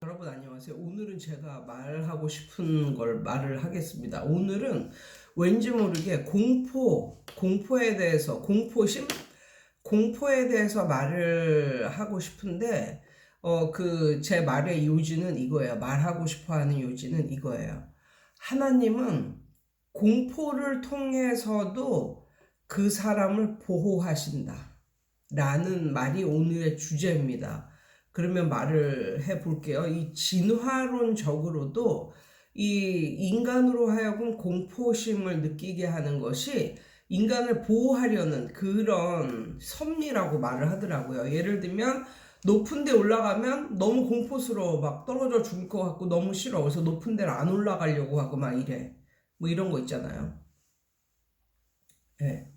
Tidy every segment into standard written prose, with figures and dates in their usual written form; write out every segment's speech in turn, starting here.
여러분 안녕하세요. 오늘은 제가 말하고 싶은 걸 말을 하겠습니다. 오늘은 왠지 모르게 공포에 대해서, 공포에 대해서 말을 하고 싶은데, 제 말의 요지는 이거예요. 말하고 싶어 하는 요지는 이거예요. 하나님은 공포를 통해서도 그 사람을 보호하신다. 라는 말이 오늘의 주제입니다. 그러면 말을 해볼게요. 이 진화론적으로도 이 인간으로 하여금 공포심을 느끼게 하는 것이 인간을 보호하려는 그런 섭리라고 말을 하더라고요. 예를 들면 높은 데 올라가면 너무 공포스러워. 막 떨어져 죽을 것 같고 너무 싫어. 그래서 높은 데를 안 올라가려고 하고 막 이래. 뭐 이런 거 있잖아요. 네.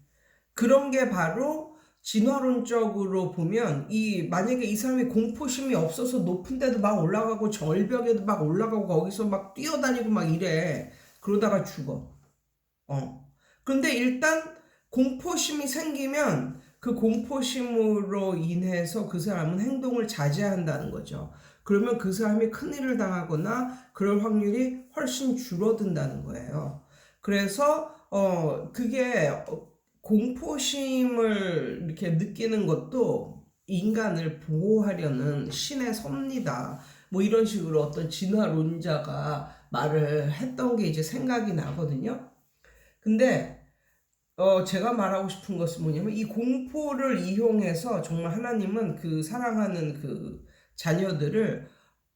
그런 게 바로 진화론적으로 보면 만약에 이 사람이 공포심이 없어서 높은 데도 막 올라가고 절벽에도 막 올라가고 거기서 막 뛰어다니고 막 이래. 그러다가 죽어. 근데 일단 공포심이 생기면 그 공포심으로 인해서 그 사람은 행동을 자제한다는 거죠. 그러면 그 사람이 큰일을 당하거나 그럴 확률이 훨씬 줄어든다는 거예요. 그래서 그게 공포심을 이렇게 느끼는 것도 인간을 보호하려는 신의 섭니다. 뭐 이런 식으로 어떤 진화론자가 말을 했던 게 이제 생각이 나거든요. 근데 제가 말하고 싶은 것은 뭐냐면 이 공포를 이용해서 정말 하나님은 그 사랑하는 그 자녀들을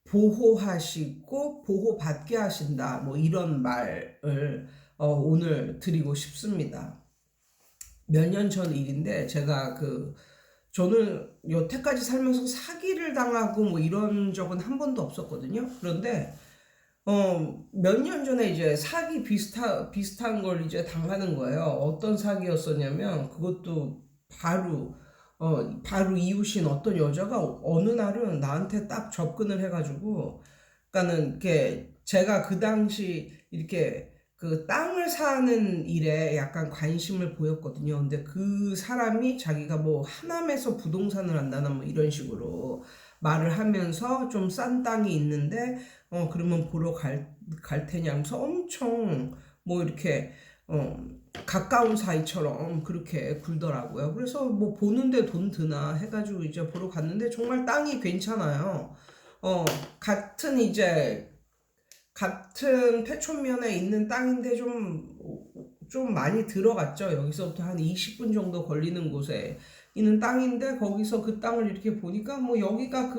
보호하시고 보호받게 하신다. 뭐 이런 말을 오늘 드리고 싶습니다. 몇 년 전 일인데 저는 여태까지 살면서 사기를 당하고 뭐 이런 적은 한 번도 없었거든요. 그런데 몇 년 전에 이제 사기 비슷한 걸 이제 당하는 거예요. 어떤 사기였었냐면 그것도 바로 이웃인 어떤 여자가 어느 날은 나한테 딱 접근을 해가지고, 그러니까는 이렇게 제가 그 당시 이렇게 그 땅을 사는 일에 약간 관심을 보였거든요. 근데 그 사람이 자기가 뭐 하남에서 부동산을 한다나 뭐 이런 식으로 말을 하면서 좀 싼 땅이 있는데 그러면 보러 갈 테냐 하면서 엄청 뭐 이렇게 가까운 사이처럼 그렇게 굴더라고요. 그래서 뭐 보는데 돈 드나 해가지고 이제 보러 갔는데 정말 땅이 괜찮아요. 어, 같은 이제 같은 태촌면에 있는 땅인데 좀 많이 들어갔죠. 여기서부터 한 20분 정도 걸리는 곳에 있는 땅인데 거기서 그 땅을 이렇게 보니까 뭐 여기가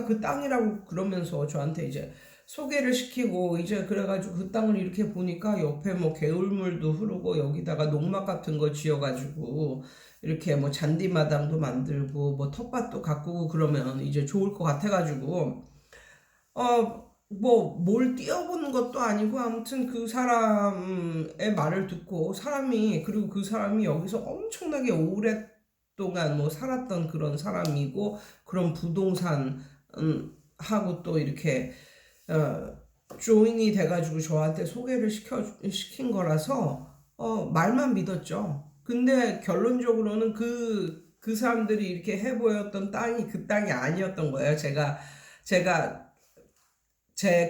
그 땅이라고 그러면서 저한테 이제 소개를 시키고 이제 그래가지고 그 땅을 이렇게 보니까 옆에 뭐 개울물도 흐르고 여기다가 농막 같은 거 지어가지고 이렇게 뭐 잔디마당도 만들고 뭐 텃밭도 가꾸고 그러면 이제 좋을 것 같아가지고 뭐, 뭘 뛰어보는 것도 아니고, 아무튼 그 사람의 말을 듣고, 그리고 그 사람이 여기서 엄청나게 오랫동안 뭐 살았던 그런 사람이고, 그런 부동산, 하고 또 이렇게, 조인이 돼가지고 저한테 시킨 거라서, 말만 믿었죠. 근데 결론적으로는 그 사람들이 이렇게 해보였던 땅이 그 땅이 아니었던 거예요. 제가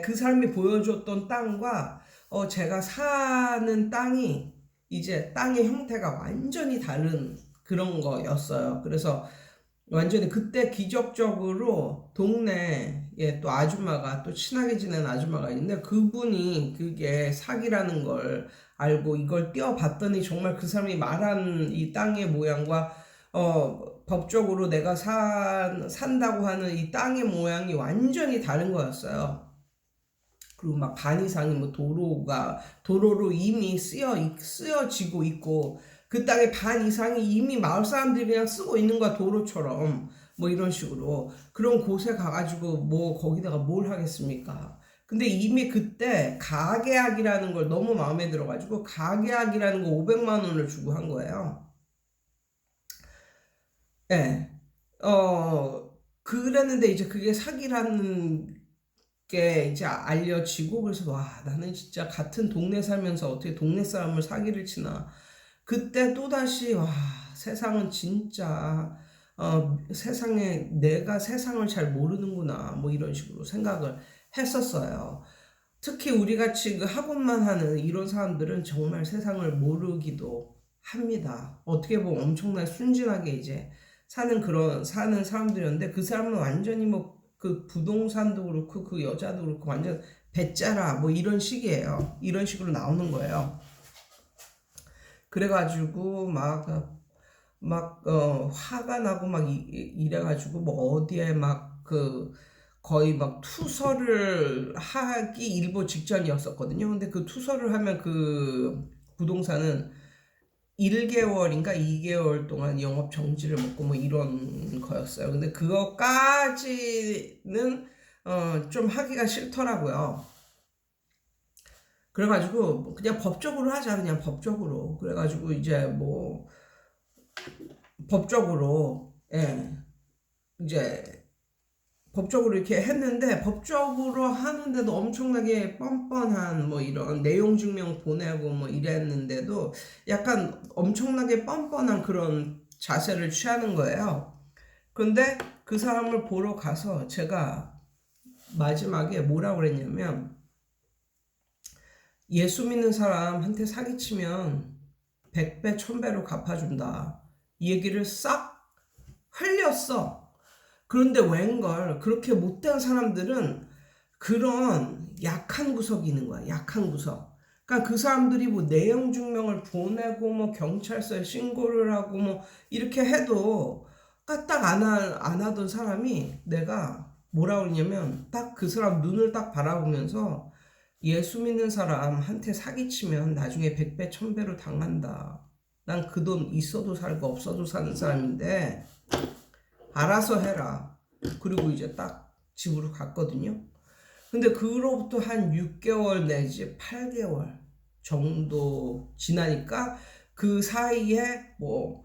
그 사람이 보여줬던 땅과 제가 사는 땅이 이제 땅의 형태가 완전히 다른 그런 거였어요. 그래서 완전히 그때 기적적으로 동네에 또 아줌마가 또 친하게 지낸 아줌마가 있는데 그분이 그게 사기라는 걸 알고 이걸 띄워봤더니 정말 그 사람이 말한 이 땅의 모양과 법적으로 내가 산다고 하는 이 땅의 모양이 완전히 다른 거였어요. 그리고 막 반 이상이 뭐 도로로 이미 쓰여지고 있고 그 땅의 반 이상이 이미 마을 사람들이 그냥 쓰고 있는 거야, 도로처럼. 뭐 이런 식으로 그런 곳에 가가지고 뭐 거기다가 뭘 하겠습니까? 근데 이미 그때 가계약이라는 걸 너무 마음에 들어가지고 가계약이라는 거 500만 원을 주고 한 거예요. 예. 네. 그랬는데 이제 그게 사기라는 게 이제 알려지고, 그래서 와, 나는 진짜 같은 동네 살면서 어떻게 동네 사람을 사기를 치나. 그때 또다시 와, 세상은 진짜 세상에 내가 세상을 잘 모르는구나 뭐 이런 식으로 생각을 했었어요. 특히 우리 같이 그 학원만 하는 이런 사람들은 정말 세상을 모르기도 합니다. 어떻게 보면 엄청나게 순진하게 이제 사는 사람들이었는데 그 사람은 완전히 뭐 그 부동산도 그렇고 그 여자도 그렇고 완전 배짜라 뭐 이런 식이에요. 이런 식으로 나오는 거예요. 그래가지고 화가 나고 막 이래가지고 뭐 어디에 막 그 거의 막 투서를 하기 일보 직전이었었거든요. 근데 그 투서를 하면 그 부동산은 1개월인가 2개월 동안 영업 정지를 먹고 뭐 이런 거였어요. 근데 그거까지는 좀 하기가 싫더라고요. 그래가지고 그냥 법적으로 하자, 그냥 법적으로. 그래가지고 이제 뭐 법적으로, 예, 이제 법적으로 이렇게 했는데, 법적으로 하는데도 엄청나게 뻔뻔한 뭐 이런 내용 증명 보내고 뭐 이랬는데도 약간 엄청나게 뻔뻔한 그런 자세를 취하는 거예요. 근데 그 사람을 보러 가서 제가 마지막에 뭐라고 그랬냐면, 예수 믿는 사람한테 사기치면 100배, 1000배로 갚아준다. 이 얘기를 싹 흘렸어. 그런데 웬걸 그렇게 못된 사람들은 그런 약한 구석이 있는 거야. 약한 구석. 그러니까 그 사람들이 뭐 내용 증명을 보내고 뭐 경찰서에 신고를 하고 뭐 이렇게 해도 딱 안 하던 사람이 내가 뭐라 그러냐면 딱 그 사람 눈을 딱 바라보면서 예수 믿는 사람한테 사기치면 나중에 100배, 1000배로 당한다. 난 그 돈 있어도 살고 없어도 사는 사람인데 알아서 해라. 그리고 이제 딱 집으로 갔거든요. 근데 그로부터 한 6개월 내지 8개월 정도 지나니까 그 사이에 뭐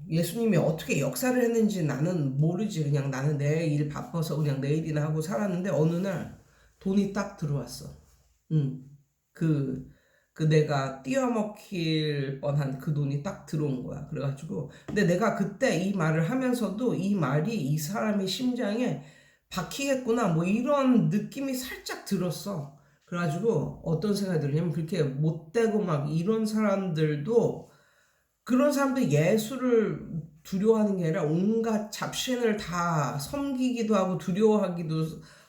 예수님이 어떻게 역사를 했는지 나는 모르지. 그냥 나는 내 일 바빠서 그냥 내일이나 하고 살았는데 어느 날 돈이 딱 들어왔어. 그, 그 내가 띄어먹힐 뻔한 그 돈이 딱 들어온 거야. 그래가지고, 근데 내가 그때 이 말을 하면서도 이 말이 이 사람의 심장에 박히겠구나, 뭐 이런 느낌이 살짝 들었어. 그래가지고 어떤 생각이 들냐면 그렇게 못되고 막 이런 사람들도 그런 사람들 예수를 두려워하는 게 아니라 온갖 잡신을 다 섬기기도 하고 두려워하기도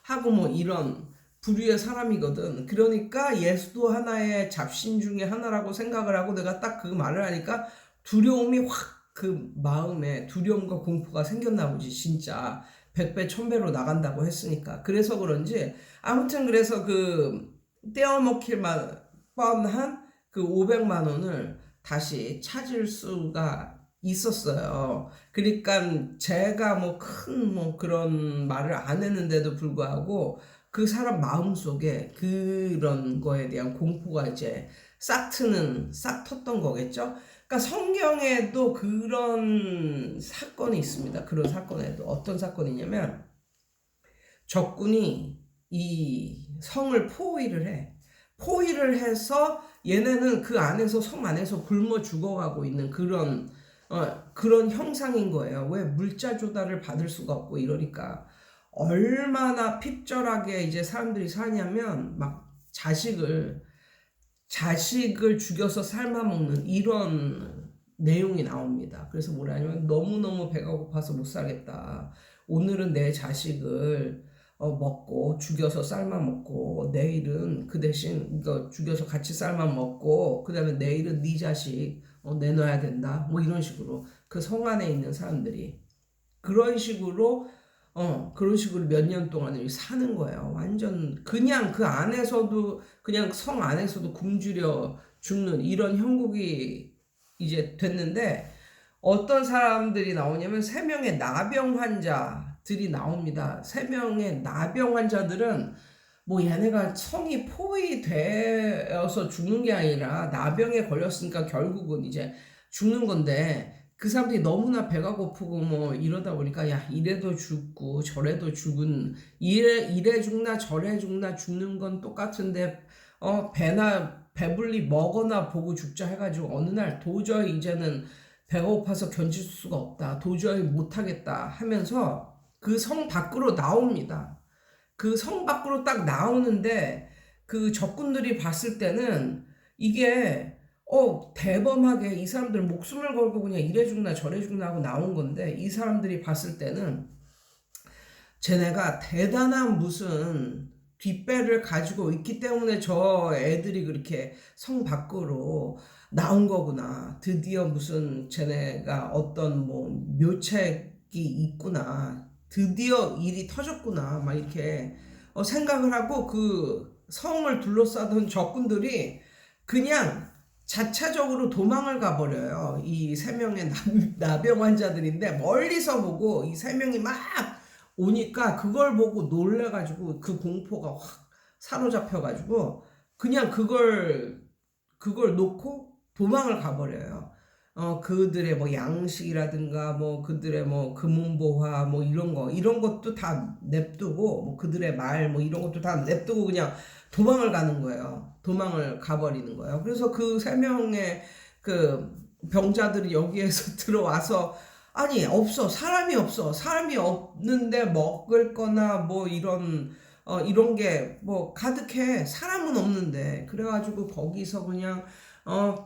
하고 뭐 이런 부류의 사람이거든. 그러니까 예수도 하나의 잡신 중에 하나라고 생각을 하고 내가 딱 그 말을 하니까 두려움이 확 그 마음에 두려움과 공포가 생겼나 보지. 진짜 100배 1000배로 나간다고 했으니까. 그래서 그런지 아무튼 그래서 그 떼어먹힐 뻔한 그 500만 원을 다시 찾을 수가 있었어요. 그러니까 제가 뭐 큰 뭐 그런 말을 안 했는데도 불구하고 그 사람 마음속에 그런 거에 대한 공포가 이제 싹 텄던 거겠죠. 그러니까 성경에도 그런 사건이 있습니다. 그런 사건에도 어떤 사건이냐면 적군이 이 성을 포위를 해. 포위를 해서 얘네는 그 안에서 성 안에서 굶어 죽어가고 있는 그런 형상인 거예요. 왜 물자 조달을 받을 수가 없고 이러니까 얼마나 핍절하게 이제 사람들이 사냐면 막 자식을 죽여서 삶아 먹는 이런 내용이 나옵니다. 그래서 뭐라냐면 너무너무 배가 고파서 못 살겠다. 오늘은 내 자식을 먹고 죽여서 삶아 먹고 내일은 그 대신 이거 죽여서 같이 삶아 먹고 그다음에 내일은 네 자식 내놔야 된다. 뭐 이런 식으로 그 성 안에 있는 사람들이 그런 식으로 몇 년 동안을 사는 거예요. 완전 그냥 그 안에서도 그냥 성 안에서도 굶주려 죽는 이런 형국이 이제 됐는데 어떤 사람들이 나오냐면 3명의 나병 환자들이 나옵니다. 3명의 나병 환자들은 뭐 얘네가 성이 포위되어서 죽는 게 아니라 나병에 걸렸으니까 결국은 이제 죽는 건데 그 사람들이 너무나 배가 고프고 뭐 이러다 보니까 야 이래도 죽고 저래도 죽은 이래 죽나 저래 죽나 죽는 건 똑같은데 배불리 먹거나 보고 죽자 해가지고 어느 날 도저히 이제는 배가 고파서 견딜 수가 없다. 도저히 못하겠다 하면서 그 성 밖으로 나옵니다. 그 성 밖으로 딱 나오는데 그 적군들이 봤을 때는 이게 대범하게 이 사람들 목숨을 걸고 그냥 이래 죽나 저래 죽나 하고 나온 건데 이 사람들이 봤을 때는 쟤네가 대단한 무슨 뒷배를 가지고 있기 때문에 저 애들이 그렇게 성 밖으로 나온 거구나. 드디어 무슨 쟤네가 어떤 뭐 묘책이 있구나. 드디어 일이 터졌구나. 막 이렇게 생각을 하고 그 성을 둘러싸던 적군들이 그냥 자체적으로 도망을 가버려요. 이 세 명의 나병 환자들인데 멀리서 보고 이 세 명이 막 오니까 그걸 보고 놀래가지고 그 공포가 확 사로잡혀가지고 그냥 그걸 놓고 도망을 가버려요. 그들의 뭐 양식이라든가 뭐 그들의 뭐 금은보화 뭐 이런 것도 다 냅두고 뭐 그들의 말 뭐 이런 것도 다 냅두고 그냥 도망을 가는 거예요. 도망을 가버리는 거예요. 그래서 그 세 명의 그 병자들이 여기에서 들어와서 아니 없어 사람이 없어 사람이 없는데 먹을 거나 뭐 이런 게 뭐 가득해 사람은 없는데 그래가지고 거기서 그냥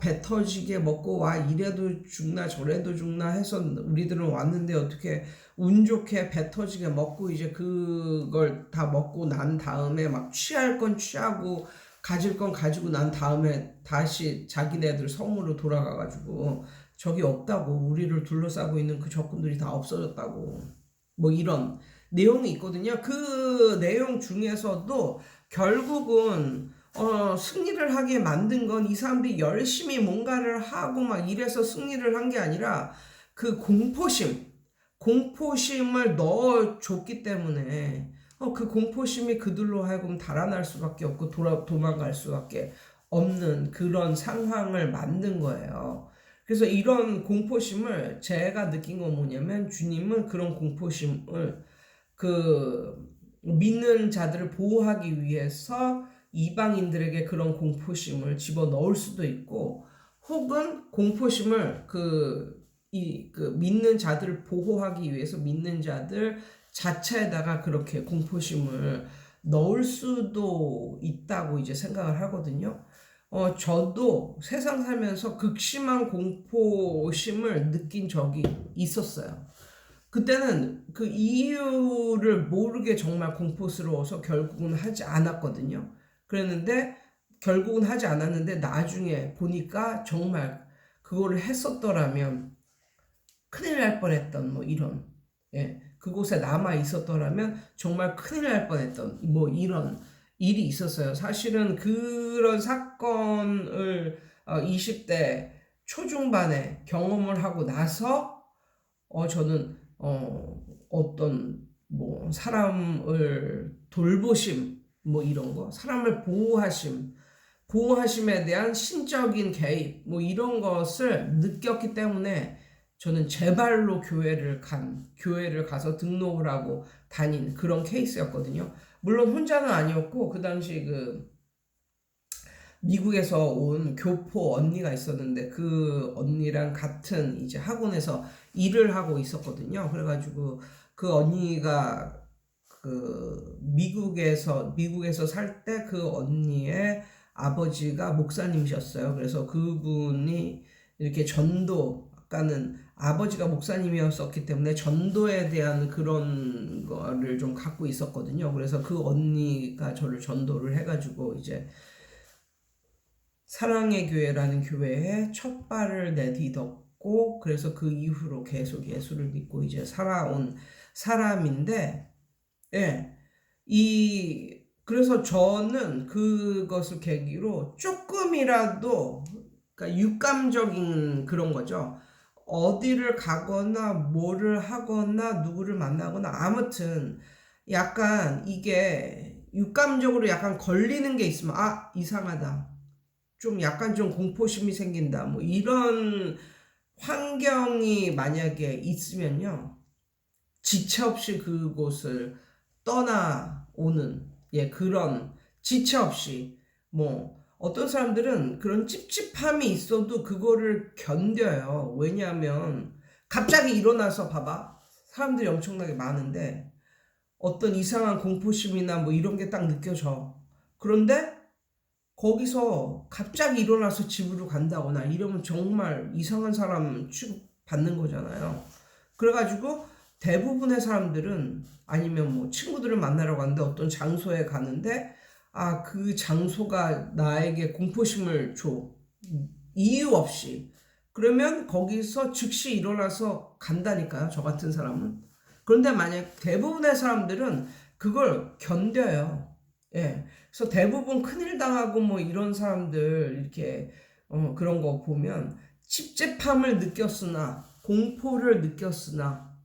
배 터지게 먹고 와 이래도 죽나 저래도 죽나 해서 우리들은 왔는데 어떻게 운 좋게 배 터지게 먹고 이제 그걸 다 먹고 난 다음에 막 취할 건 취하고 가질 건 가지고 난 다음에 다시 자기네들 성으로 돌아가가지고 적이 없다고 우리를 둘러싸고 있는 그 적군들이 다 없어졌다고 뭐 이런 내용이 있거든요. 그 내용 중에서도 결국은 승리를 하게 만든 건 이 사람들이 열심히 뭔가를 하고 막 이래서 승리를 한 게 아니라 그 공포심을 넣어줬기 때문에 그 공포심이 그들로 하여금 달아날 수밖에 없고 도망갈 수밖에 없는 그런 상황을 만든 거예요. 그래서 이런 공포심을 제가 느낀 건 뭐냐면 주님은 그런 공포심을 그 믿는 자들을 보호하기 위해서 이방인들에게 그런 공포심을 집어넣을 수도 있고 혹은 공포심을 그 믿는 자들을 보호하기 위해서 믿는 자들 자체에다가 그렇게 공포심을 넣을 수도 있다고 이제 생각을 하거든요. 저도 세상 살면서 극심한 공포심을 느낀 적이 있었어요. 그때는 그 이유를 모르게 정말 공포스러워서 결국은 하지 않았거든요. 그랬는데 결국은 하지 않았는데 나중에 보니까 정말 그거를 했었더라면 큰일 날 뻔했던 뭐 이런 그곳에 남아 있었더라면 정말 큰일 날 뻔했던 뭐 이런 일이 있었어요. 사실은 그런 사건을 20대 초중반에 경험을 하고 나서 저는 어떤 뭐 사람을 돌보심 뭐 이런 거 사람을 보호하심에 대한 신적인 개입 뭐 이런 것을 느꼈기 때문에 저는 제 발로 교회를 가서 등록을 하고 다닌 그런 케이스였거든요. 물론 혼자는 아니었고 그 당시 그 미국에서 온 교포 언니가 있었는데 그 언니랑 같은 이제 학원에서 일을 하고 있었거든요. 그래가지고 그 언니가 그 미국에서 살 때 그 언니의 아버지가 목사님이셨어요. 그래서 그분이 이렇게 아까는 아버지가 목사님이었었기 때문에 전도에 대한 그런 거를 좀 갖고 있었거든요. 그래서 그 언니가 저를 전도를 해가지고 이제 사랑의 교회라는 교회에 첫 발을 내딛었고 그래서 그 이후로 계속 예수를 믿고 이제 살아온 사람인데 그래서 저는 그것을 계기로 조금이라도 그러니까 육감적인 그런 거죠. 어디를 가거나 뭐를 하거나 누구를 만나거나 아무튼 약간 이게 육감적으로 약간 걸리는 게 있으면 이상하다. 좀 약간 좀 공포심이 생긴다. 뭐 이런 환경이 만약에 있으면요. 지체 없이 그곳을 떠나오는 그런 지체 없이 뭐 어떤 사람들은 그런 찝찝함이 있어도 그거를 견뎌요. 왜냐하면 갑자기 일어나서 봐봐. 사람들이 엄청나게 많은데 어떤 이상한 공포심이나 뭐 이런 게 딱 느껴져. 그런데 거기서 갑자기 일어나서 집으로 간다거나 이러면 정말 이상한 사람 취급받는 거잖아요. 그래가지고 대부분의 사람들은 아니면 뭐 친구들을 만나러 가는데 어떤 장소에 가는데 그 장소가 나에게 공포심을 줘. 이유 없이. 그러면 거기서 즉시 일어나서 간다니까요. 저 같은 사람은. 그런데 만약 대부분의 사람들은 그걸 견뎌요. 예. 그래서 대부분 큰일 당하고 뭐 이런 사람들 이렇게 그런 거 보면 찝찝함을 느꼈으나 공포를 느꼈으나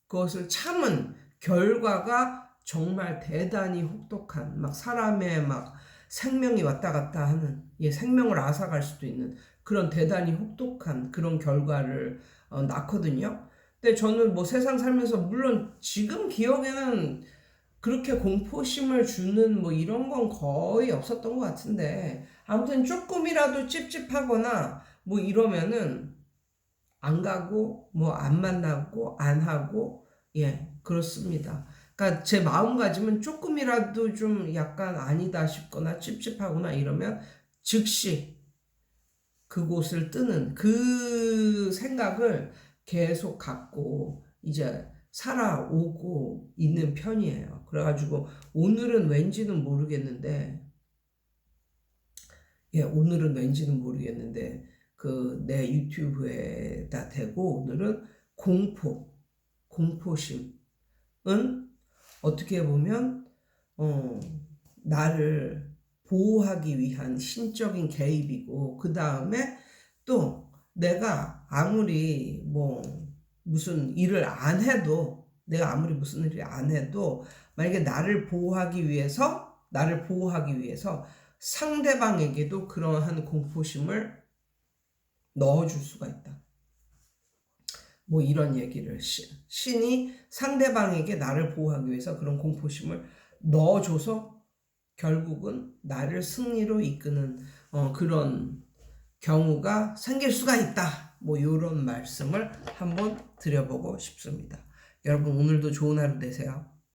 그것을 참은 결과가 정말 대단히 혹독한 막 사람의 막 생명이 왔다 갔다 하는 생명을 앗아갈 수도 있는 그런 대단히 혹독한 그런 결과를 낳거든요. 근데 저는 뭐 세상 살면서 물론 지금 기억에는 그렇게 공포심을 주는 뭐 이런 건 거의 없었던 것 같은데 아무튼 조금이라도 찝찝하거나 뭐 이러면은 안 가고 뭐 안 만나고 안 하고 그렇습니다. 그러니까 제 마음가짐은 조금이라도 좀 약간 아니다 싶거나 찝찝하거나 이러면 즉시 그곳을 뜨는 그 생각을 계속 갖고 이제 살아오고 있는 편이에요. 그래가지고 오늘은 왠지는 모르겠는데 오늘은 왠지는 모르겠는데 그 내 유튜브에다 대고 오늘은 공포심은 어떻게 보면 나를 보호하기 위한 신적인 개입이고 그 다음에 또 내가 아무리 뭐 무슨 일을 안 해도 내가 아무리 무슨 일을 안 해도 만약에 나를 보호하기 위해서 상대방에게도 그러한 공포심을 넣어줄 수가 있다. 뭐 이런 얘기를 신이 상대방에게 나를 보호하기 위해서 그런 공포심을 넣어줘서 결국은 나를 승리로 이끄는 그런 경우가 생길 수가 있다. 뭐 이런 말씀을 한번 드려보고 싶습니다. 여러분 오늘도 좋은 하루 되세요.